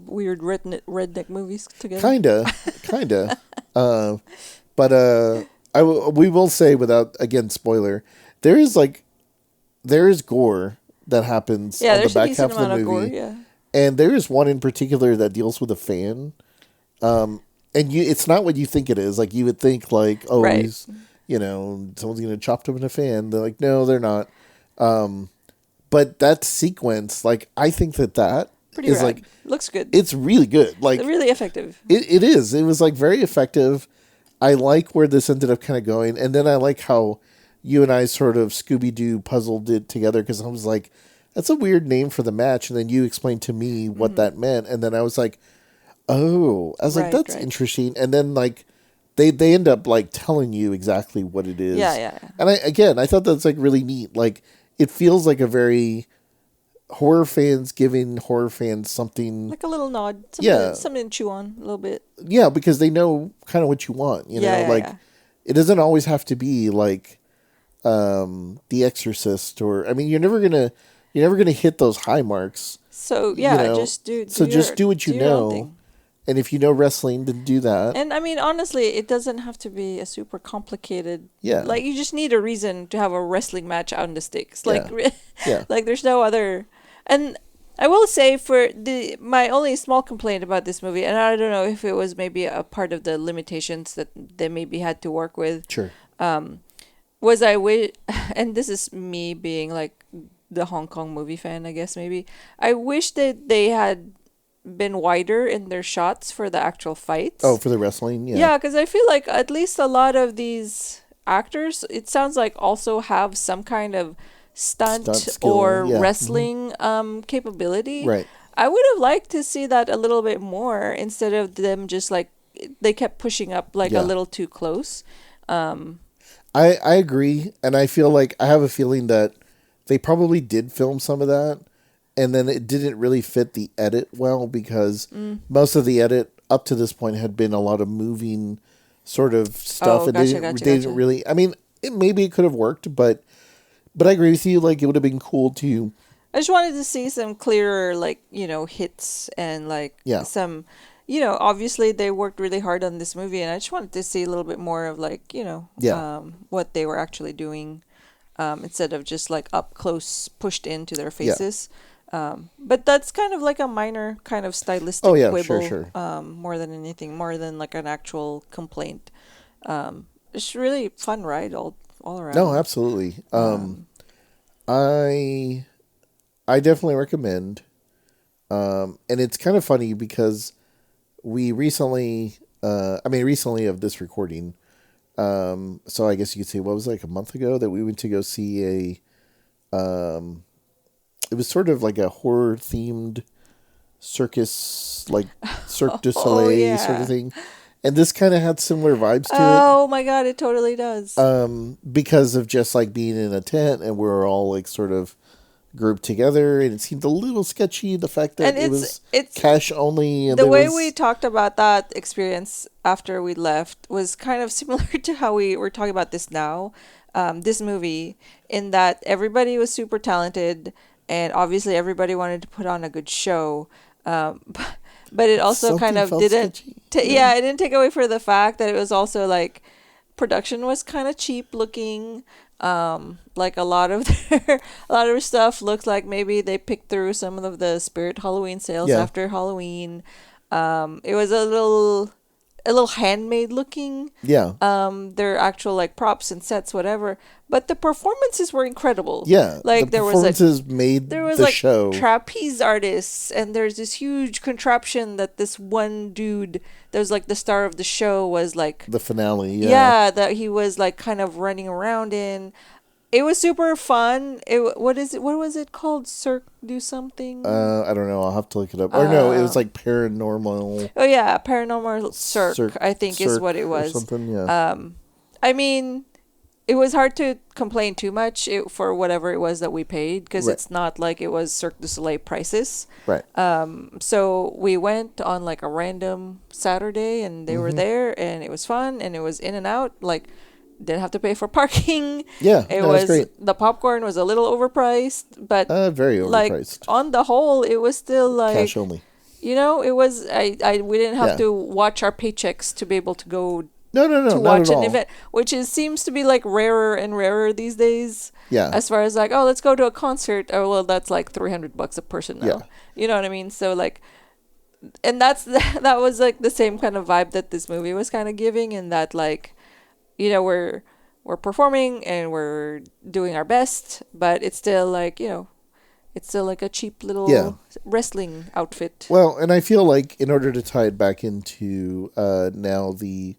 weird redneck movies together. kinda. Uh, but we will say, without again spoiler, there is like there is gore that happens Yeah, on the there's a back decent half of the amount of gore. movie, Yeah. and there is one in particular that deals with a fan. And it's not what you think it is. Like you would think, like, oh, Right. he's, someone's gonna chop him in a fan. They're like, no, they're not. But that sequence, like, I think that Pretty is rad. like, Looks good. it's really good. Like, Really effective. it is. It was like very effective. I like where this ended up kind of going, and then I like how you and I sort of Scooby Doo puzzled it together, because I was like, that's a weird name for the match, and then you explained to me what that meant, and then I was like, oh, I was like, Right, that's right. interesting, and then like they end up like telling you exactly what it is. Yeah. And I thought that's like really neat. Like it feels like a very horror fans giving horror fans something. Like a little nod. Yeah. Something to chew on a little bit. Yeah, because they know kind of what you want, like Yeah. it doesn't always have to be like The Exorcist, or I mean you're never gonna hit those high marks. So yeah, know, just do. just do what you your own know. thing. And if you know wrestling, then do that. And I mean, honestly, it doesn't have to be a super complicated. Yeah. Like you just need a reason to have a wrestling match out in the sticks. Like, Yeah. like there's no other. And I will say, for my only small complaint about this movie, and I don't know if it was maybe a part of the limitations that they maybe had to work with. Sure. Was I wish, and this is me being like the Hong Kong movie fan, I guess maybe. I wish that they had been wider in their shots for the actual fights. Oh, for the wrestling, yeah. Yeah, because I feel like at least a lot of these actors, it sounds like, also have some kind of stunt skill, or yeah. wrestling capability. Right. I would have liked to see that a little bit more, instead of them just like they kept pushing up like Yeah. a little too close. I agree, and I feel like I have a feeling that they probably did film some of that, and then it didn't really fit the edit well, because most of the edit up to this point had been a lot of moving sort of stuff, Oh, and gotcha, they gotcha. didn't really. I mean, maybe it could have worked, but I agree with you. Like it would have been cool to. I just wanted to see some clearer, like, hits, and like Yeah. some, obviously they worked really hard on this movie, and I just wanted to see a little bit more of like, Yeah. what they were actually doing, instead of just like up close pushed into their faces. But that's kind of like a minor kind of stylistic Oh, yeah, quibble, sure. more than anything, more than like an actual complaint. It's really fun ride all around. No, absolutely. I definitely recommend. And it's kind of funny because we recently, recently of this recording, so I guess you could say, what was it, like a month ago, that we went to go see it was sort of like a horror themed circus, like Cirque du Soleil yeah. sort of thing. And this kind of had similar vibes to it. Oh my God, it totally does. Because of just like being in a tent and we're all like sort of grouped together, and it seemed a little sketchy, the fact that And it was it's cash only, and the there way was, we talked about that experience after we left was kind of similar to how we were talking about this now, this movie, in that everybody was super talented, and obviously everybody wanted to put on a good show, but it also something kind of felt didn't sketchy. it didn't take away for the fact that it was also like production was kind of cheap looking. Like a lot of their stuff looked like maybe they picked through some of the Spirit Halloween sales Yeah. after Halloween. It was a little handmade looking. Yeah. Their actual like props and sets, whatever. But the performances were incredible. Yeah. Like the there was performances made there was the like show. trapeze artists, and there's this huge contraption that this one dude that was like the star of the show was like The finale. yeah, that he was like kind of running around in. It was super fun. What is it? What was it called? Cirque do something. I don't know. I'll have to look it up. Or no, it was Um. like paranormal Oh yeah, Paranormal Cirque. I think is what circ it or was. something. Yeah. I mean, it was hard to complain too much for whatever it was that we paid because Right. it's not like it was Cirque du Soleil prices. Right. So we went on like a random Saturday and they were Mm-hmm. there and it was fun and it was in and out. Like, didn't have to pay for parking. Yeah. It No, it's was great. the popcorn was a little overpriced, but Very like overpriced. on the whole, it was still Cash like, only. it was I we didn't have Yeah. to watch our paychecks to be able to go No, no, no, to not at watch an all. event, which seems to be like rarer and rarer these days. Yeah. As far as like, oh, let's go to a concert. Oh, well, that's like $300 a person Yeah. now. You know what I mean? So like, and that's that was like the same kind of vibe that this movie was kind of giving, in that like, we're performing and we're doing our best, but it's still like it's still like a cheap Yeah. little wrestling outfit. Well, and I feel like in order to tie it back into now the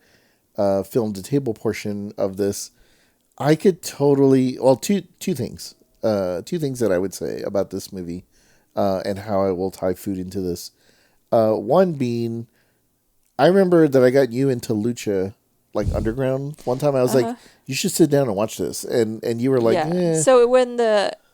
film to table portion of this, I could totally two things. Two things that I would say about this movie, and how I will tie food into this. One being, I remember that I got you into Lucha, like underground. One time I was like, you should sit down and watch this, and you were like, Yeah. eh. So when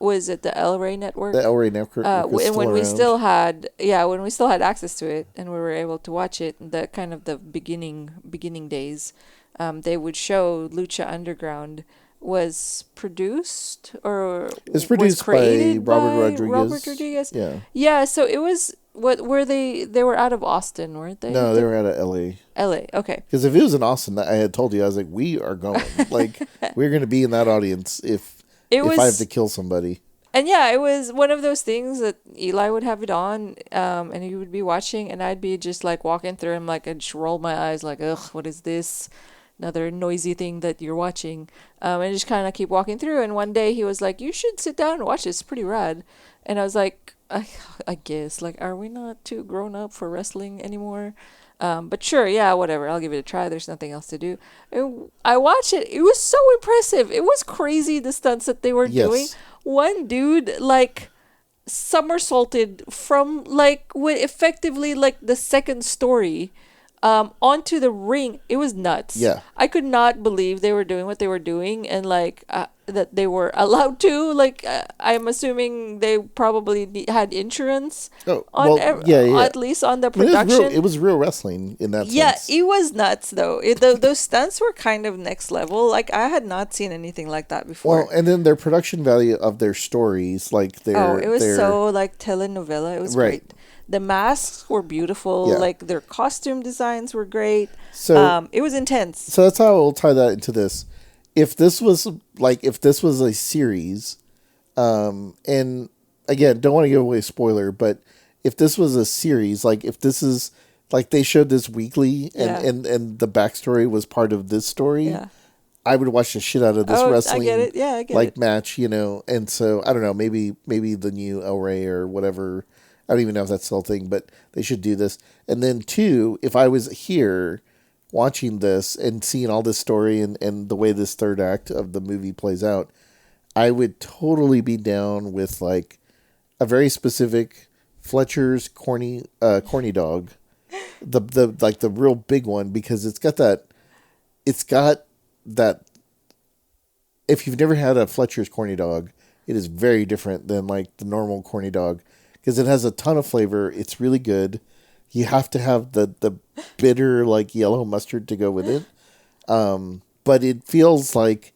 was it the El Rey network? The El Rey Network was And still when we around. still had when we still had access to it and we were able to watch it, the kind of the beginning days, they would show Lucha Underground was produced or It's was produced by created Robert by Rodriguez. Robert Rodriguez. Yeah. Yeah, so it was what were they were out of Austin, weren't they? No, they were out of L.A. LA. Okay. Because if it was in Austin, I had told you, I was like, we are going. Like, we're going to be in that audience if I have to kill somebody. And yeah, it was one of those things that Eli would have it on, and he would be watching, and I'd be just like walking through him, like I'd just roll my eyes, like, ugh, what is this? Another noisy thing that you're watching, and just kind of keep walking through. And one day he was like, "You should sit down and watch this. It's pretty rad." And I was like, I guess, like, are we not too grown up for wrestling anymore? But sure, yeah, whatever. I'll give it a try. There's nothing else to do. And I watched it. It was so impressive. It was crazy, the stunts that they were doing. Yes. One dude like somersaulted from like effectively like the second story onto the ring. It was nuts. Yeah. I could not believe they were doing what they were doing, and like that they were allowed to. Like I'm assuming they probably had insurance Oh, on well, yeah. at least on the I mean, production. it was real wrestling in that Yeah, sense. it was nuts though. Those stunts were kind of next level. Like I had not seen anything like that before. Well, and then their production value of their stories, like It was so like telenovela. It was Right. great. The masks were beautiful. Yeah. Like their costume designs were great. So It was intense. so that's how I'll tie that into this. If this was a series, and again, don't want to give away a spoiler, but if this was a series, like if this is like they showed this weekly Yeah. and the backstory was part of this story, Yeah. I would watch the shit out of this Oh, wrestling I get it. Yeah, I get like it. match, and so I don't know, maybe the new El Rey or whatever. I don't even know if that's still a thing, but they should do this. And then two, if I was here watching this and seeing all this story and the way this third act of the movie plays out, I would totally be down with like a very specific Fletcher's corny dog, the like the real big one, because it's got that. If you've never had a Fletcher's corny dog, it is very different than like the normal corny dog because it has a ton of flavor. It's really good. You have to have the bitter like yellow mustard to go with it. But it feels like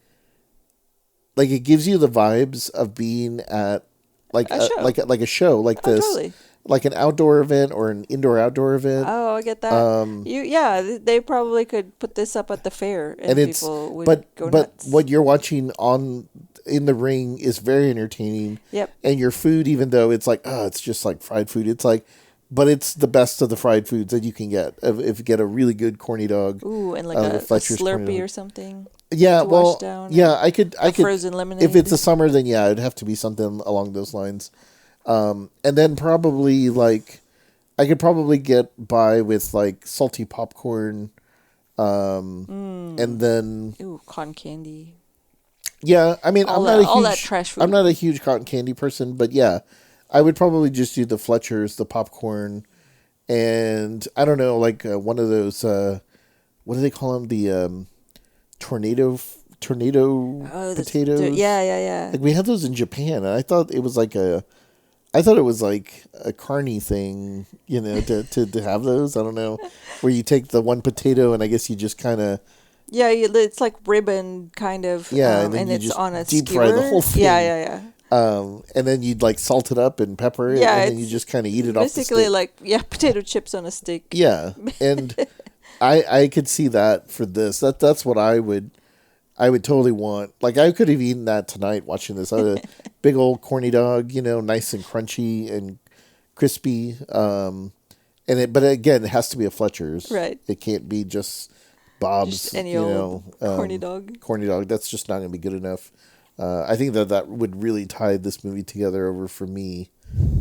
it gives you the vibes of being at like A show. like a show like Oh, this, totally. like an outdoor event or an indoor outdoor event. Oh, I get that. They probably could put this up at the fair and it's people would but go but nuts. what you're watching in the ring is very entertaining. Yep. And your food, even though it's like it's just like fried food, it's like, but it's the best of the fried foods that you can get if you get a really good corny dog. Ooh, and like the a Fletcher's corny Slurpee dog. or something. Yeah, to well, wash down, yeah, I could frozen lemonade. if it's the summer, then yeah, it'd have to be something along those lines. And then probably like I could probably get by with like salty popcorn, and then Ooh, cotton candy. Yeah, I mean, all that trash I'm food. not a huge cotton candy person, but yeah, I would probably just do the Fletchers, the popcorn, and I don't know, like one of those. What do they call them? The tornado Oh, potatoes. yeah, yeah, yeah. Like we had those in Japan, and I thought it was like I thought it was like a carny thing, to have those. I don't know, where you take the one potato and I guess you just kind of, Yeah, it's like ribbon kind of, yeah, and then and you it's just on a deep fry the skewer. whole Yeah, thing. yeah, yeah. And then you'd like salt it up and pepper it, Yeah, and then you it's just kind of eat it off the basically stick. like, yeah, potato chips on a stick. Yeah, and I could see that for this. That's what I would totally want. Like I could have eaten that tonight watching this. I had a big old corny dog, nice and crunchy and crispy. But again, it has to be a Fletcher's. Right. It can't be just Just Bob's. any old corny dog. Corny dog. That's just not going to be good enough. I think that would really tie this movie together over for me.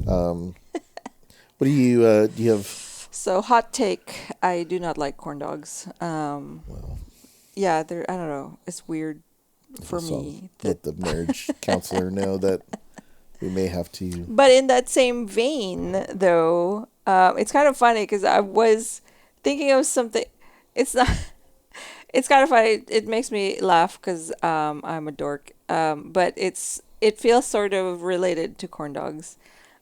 What do you have? So, hot take, I do not like corn dogs. Well, Yeah, they're, I don't know, it's weird for so me. let the marriage counselor know that we may have to. But in that same vein, though, it's kind of funny because I was thinking of something. It's not. It's kind of funny. It makes me laugh because I'm a dork. But it feels sort of related to corn dogs.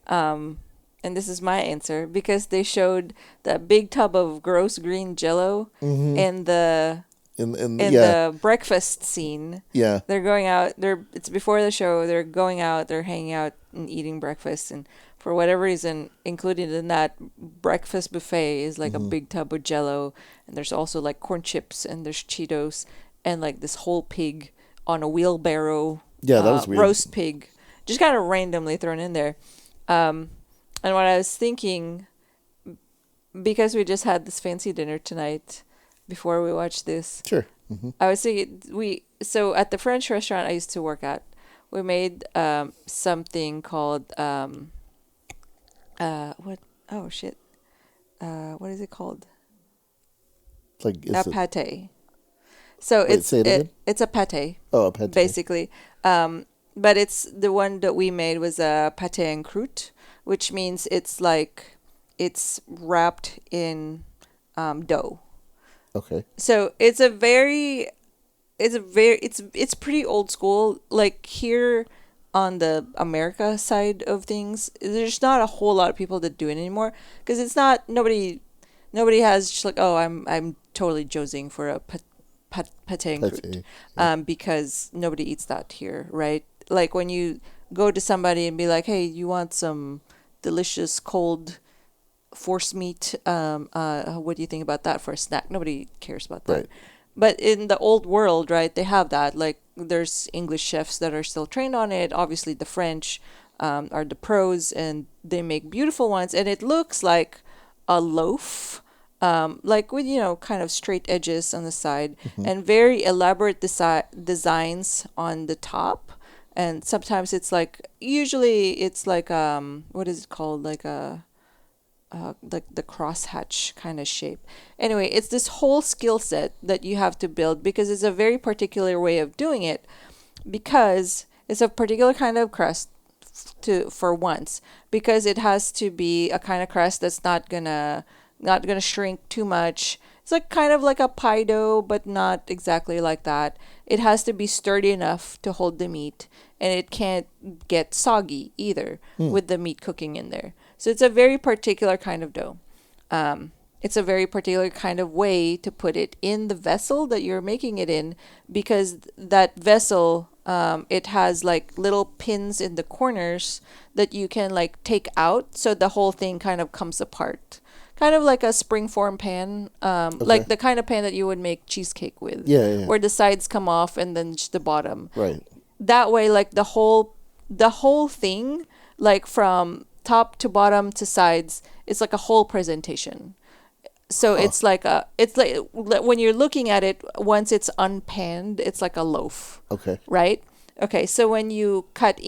And this is my answer because they showed that big tub of gross green Jello Mm-hmm. in the Yeah, the breakfast scene. yeah. They're going out. It's before the show. They're going out. They're hanging out and eating breakfast. And for whatever reason, included in that breakfast buffet is like a Mm-hmm. big tub of Jello, and there's also like corn chips and there's Cheetos and like this whole pig on a wheelbarrow. Yeah, that was weird. Roast pig, just kind of randomly thrown in there. And what I was thinking, because we just had this fancy dinner tonight before we watched this, Sure. Mm-hmm. I was thinking so at the French restaurant I used to work at, we made something called what oh shit what is it called? Like A is it? pate. So Wait, say it again. it's a pate Oh, a pate. basically. But it's the one that we made was a pate en croûte, which means it's like it's wrapped in dough. Okay. So it's pretty old school. Like here on the America side of things, there's not a whole lot of people that do it anymore because it's not nobody has just like, oh, I'm totally jonesing for a pate en croûte, Pate. Yeah. because nobody eats that here, right? Like when you go to somebody and be like, hey, you want some delicious cold force meat, what do you think about that for a snack? Nobody cares about that. Right. But in the old world, right, they have that. Like there's English chefs that are still trained on it. Obviously the French are the pros and they make beautiful ones, and it looks like a loaf, like with kind of straight edges on the side Mm-hmm. and very elaborate designs on the top. And sometimes it's like, usually it's like what is it called, like like the crosshatch kind of shape. Anyway, it's this whole skill set that you have to build because it's a very particular way of doing it, because it's a particular kind of crust for once, because it has to be a kind of crust that's not gonna shrink too much. It's like kind of like a pie dough, but not exactly like that. It has to be sturdy enough to hold the meat, and it can't get soggy either with the meat cooking in there. So it's a very particular kind of dough. It's a very particular kind of way to put it in the vessel that you're making it in, because that vessel, it has like little pins in the corners that you can like take out, so the whole thing kind of comes apart. Kind of like a springform pan, like the kind of pan that you would make cheesecake with, Yeah, yeah. where the sides come off and then just the bottom. Right. That way, like the whole thing, like from top to bottom to sides, it's like a whole presentation. So it's like when you're looking at it, once it's unpanned, it's like a loaf, Okay. right? Okay, so when you cut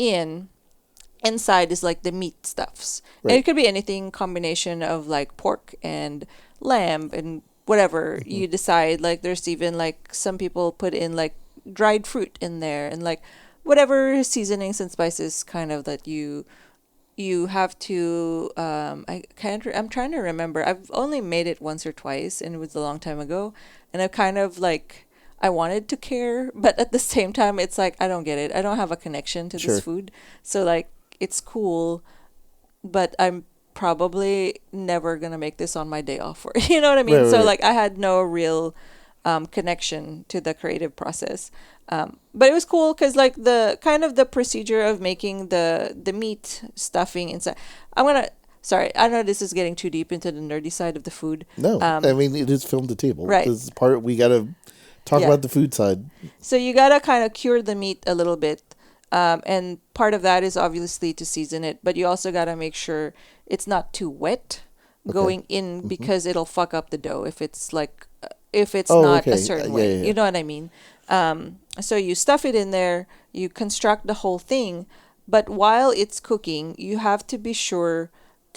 inside is like the meat stuffs. And Right. it could be anything, combination of like pork and lamb and whatever you decide. Like there's even like some people put in like dried fruit in there, and like whatever seasonings and spices kind of that you have to I'm trying to remember. I've only made it once or twice, and it was a long time ago, and I kind of like I wanted to care, but at the same time it's like I don't get it. I don't have a connection to Sure. this food. So like it's cool, but I'm probably never going to make this on my day off, or you know what I mean? Right, So right. like I had no real connection to the creative process. But it was cool because like the kind of the procedure of making the meat stuffing inside. I'm gonna sorry, I know this is getting too deep into the nerdy side of the food. No, I mean it is film to table. Right. This is part we got to talk Yeah. about the food side. So you gotta kind of cure the meat a little bit, and part of that is obviously to season it, but you also gotta make sure it's not too wet going in because it'll fuck up the dough if it's Oh, not okay. a certain Yeah, way. yeah, yeah. You know what I mean? So you stuff it in there, you construct the whole thing, but while it's cooking, you have to be sure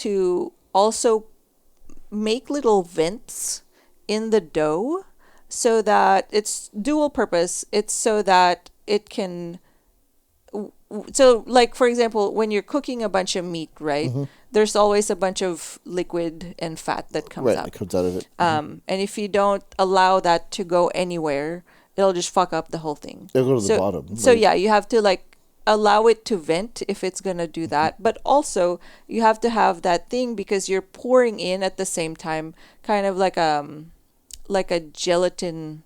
to also make little vents in the dough so that it's dual purpose. It's so that it can so like for example when you're cooking a bunch of meat, right, there's always a bunch of liquid and fat that comes Right, out, it comes out of it. and if you don't allow that to go anywhere, it'll just fuck up the whole thing. It'll go to the So bottom. so right? yeah, you have to like allow it to vent if it's gonna do that, but also you have to have that thing because you're pouring in at the same time, kind of like a gelatin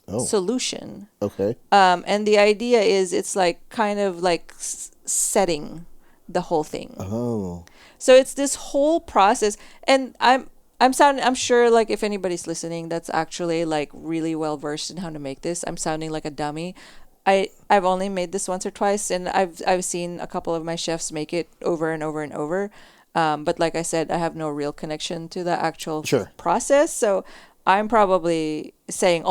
Oh, solution. okay. And the idea is it's like kind of like setting the whole thing. Oh, So it's this whole process, and I'm sure like if anybody's listening that's actually like really well versed in how to make this, I'm sounding like a dummy. I've only made this once or twice, and I've seen a couple of my chefs make it over and over and over. But like I said, I have no real connection to the actual Sure. process, so I'm probably saying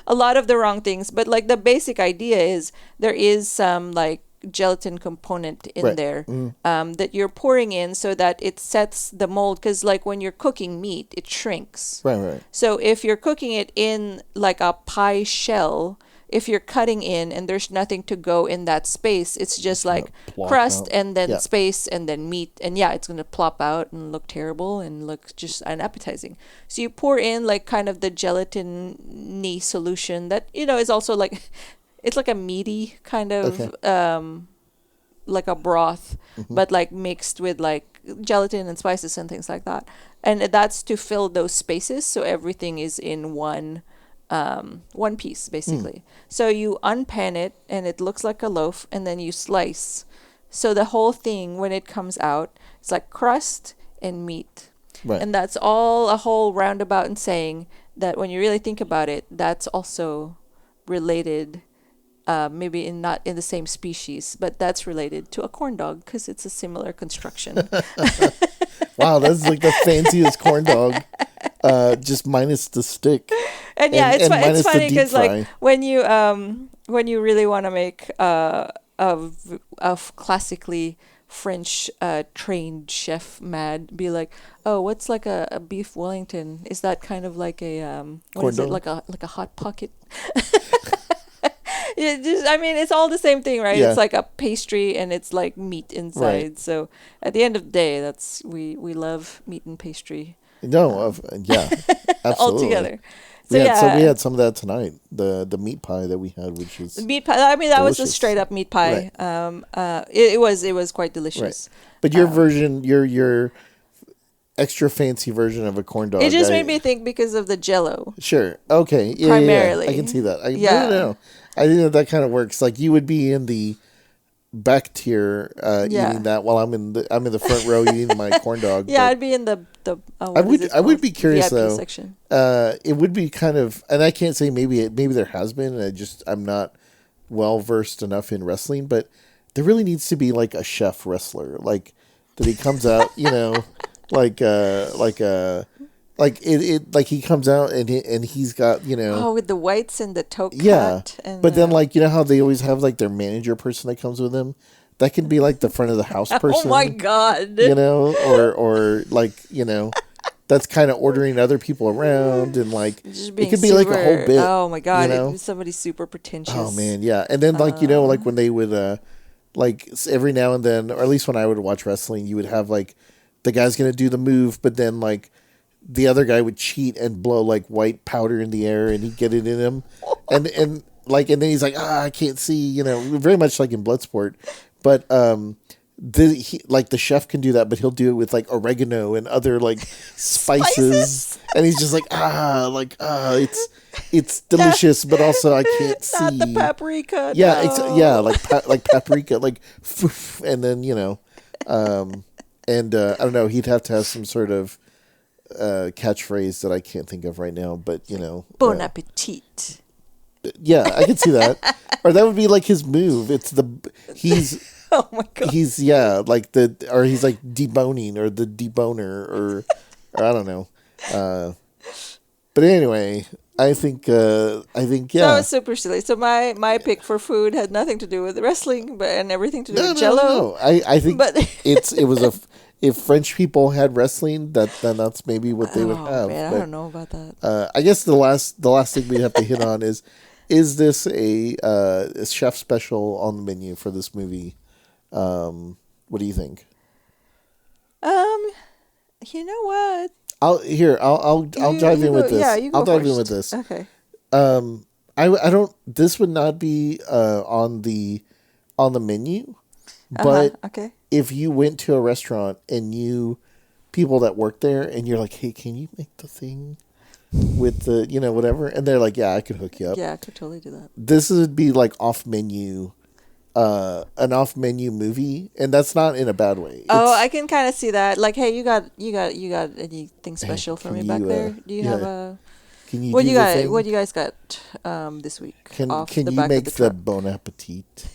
a lot of the wrong things. But like the basic idea is there is some like gelatin component in Right. there that you're pouring in so that it sets the mold. Because like when you're cooking meat, it shrinks. right. So if you're cooking it in like a pie shell, if you're cutting in and there's nothing to go in that space, it's just like plop crust out. and then Yeah. space and then meat. And yeah, it's going to plop out and look terrible and look just unappetizing. So you pour in like kind of the gelatin-y solution that, you know, is also like, it's like a meaty kind of, Okay. like a broth, but like mixed with like gelatin and spices and things like that. And that's to fill those spaces so everything is in one piece basically. So you unpan it and it looks like a loaf, and then you slice. So the whole thing when it comes out, it's like crust and meat. Right. And that's all a whole roundabout in saying that when you really think about it, that's also related, maybe not in the same species, but that's related to a corn dog because it's a similar construction. Wow, that's like the fanciest corn dog, just minus the stick. And yeah, it's minus it's the funny deep because like fry. when you really want to make a classically French trained chef mad, be like, oh, what's like a beef Wellington? Is that kind of like a what Corn is it, dog? like a hot pocket? I mean, it's all the same thing, right? Yeah. It's like a pastry and it's like meat inside. Right. So at the end of the day, that's we love meat and pastry No, yeah, absolutely. all together. So we yeah, we had some of that tonight. The meat pie that we had, which was the meat pie. I mean, that was a delicious. straight up meat pie. It was quite delicious. But your version, your extra fancy version of a corn dog. It just made me think because of the Jello. Sure. Okay. Yeah, Primarily. I can see that. Yeah. No. I think that kind of works. Like you would be in the back tier Yeah. eating that while I'm in the front row eating my corn dog. Yeah, but I'd be in the. I would be curious VIP though. section. It would be kind of, and I can't say maybe there has been. I'm not well versed enough in wrestling, but there really needs to be like a chef wrestler, like that he comes out, like he comes out and he's got Oh, with the whites and the toe cut. yeah, And but then like how they always have like their manager person that comes with them, that can be like the front of the house person. oh my god. or like that's kind of ordering other people around, and like Just it being could be like a whole super. bit. Oh my god! You know? Somebody super pretentious. Oh man, yeah. And then like like when they would like every now and then, or at least when I would watch wrestling, you would have like the guy's gonna do the move, but then like the other guy would cheat and blow like white powder in the air, and he'd get it in him, and like and then he's like, I can't see, very much like in Bloodsport, but like the chef can do that, but he'll do it with like oregano and other like spices, and he's just like it's delicious, but also I can't see. Not the paprika. Yeah, no. like paprika, like, and then and I don't know. He'd have to have some sort of catchphrase that I can't think of right now, but Bon appetit. Yeah, I could see that, or that would be like his move. He's. Oh my god. He's like he's like deboning or the deboner or I don't know. But anyway, I think yeah. That was super silly. So my pick for food had nothing to do with wrestling, and everything to do with Jello. No. I think But it was if French people had wrestling, then that's maybe what they would have. Man, but, I don't know about that. I guess the last thing we have to hit on is this a chef special on the menu for this movie? What do you think? You know what? I'll dive in with this. Yeah, you go I'll dive first. in with this. Okay. I don't. This would not be on the menu, but Okay. if you went to a restaurant and you people that work there and you're like, hey, can you make the thing with the whatever, and they're like, yeah, I could hook you up. Yeah, I could totally do that. This would be like off menu. An off-menu movie, and that's not in a bad way. I can kind of see that. Like, hey, you got anything special for me back there? Do you have a? Can you? What do you the got? thing? What you guys got this week? Can off you the back make of the, the bon appetit?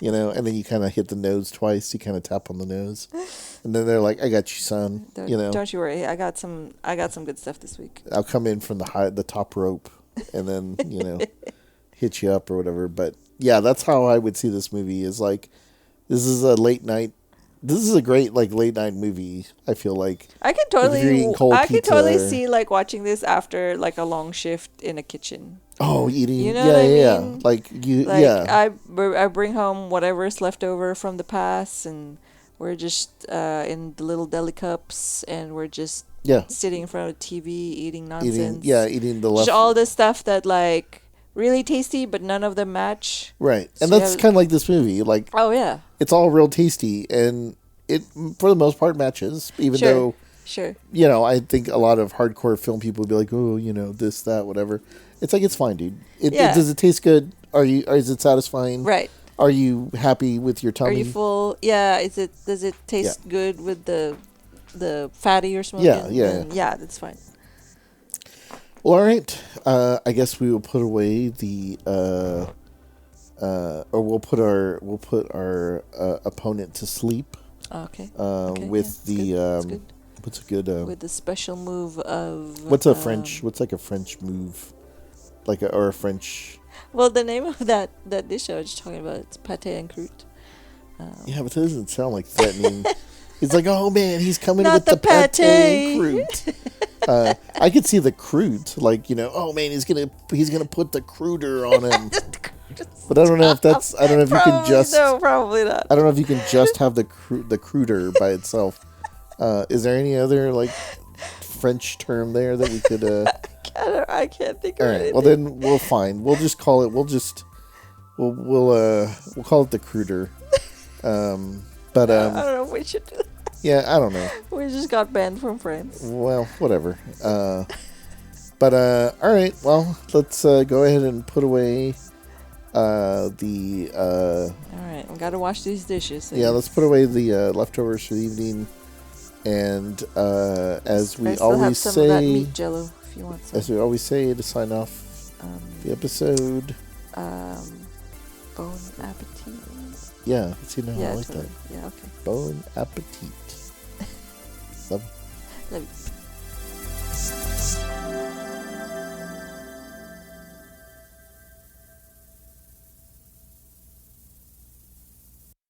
And then you kind of hit the nose twice. You kind of tap on the nose, and then they're like, "I got you, son." Don't you worry. I got some good stuff this week. I'll come in from the top rope, and then hit you up or whatever. But yeah, that's how I would see this movie. Is like, this is a late night. This is a great like late night movie. I feel like I can totally see like watching this after like a long shift in a kitchen. Oh, eating. You know what I mean? Like I bring home whatever's left over from the past, and we're just in the little deli cups, and we're just sitting in front of the TV eating nonsense. Eating the just all the stuff that like really tasty, but none of them match. Right, so and that's kind of like this movie. Like, oh yeah, it's all real tasty, and it for the most part matches. Even though, I think a lot of hardcore film people would be like, oh, this, that, whatever. It's like, it's fine, dude. Does it taste good? Is it satisfying? Right. Are you happy with your tummy? Are you full? Yeah. Does it taste good with the fatty you're smoking? Yeah, that's fine. Well, all right. I guess we will put away the or we'll put our opponent to sleep. Okay. With the what's a good with the special move of what's like a French move, or a French. Well, the name of that dish I was just talking about, it's pâté en croûte. Yeah, but it doesn't sound like threatening. It's like, oh man, he's coming Not with the pâté pâté. croûte. I could see the croûte, like, oh man, he's gonna put the cruder on him. But I don't know if you can just. No, probably not. I don't know if you can just have the cruder by itself. Is there any other like French term there that we could? I can't think of all right. anything. Well, then we'll find. We'll just call it. We'll call it the cruder. But I don't know if we should do that. Yeah, I don't know. We just got banned from France. Well, whatever. But all right. Well, let's go ahead and put away all right, we gotta wash these dishes. Yeah, let's put away the leftovers for the evening, and as we always have some say, of that meat jello if you want some. As we always say to sign off the episode. Bon appetit. Yeah, see now I like totally. that. Yeah, okay. Bon appetit. Love. Love you.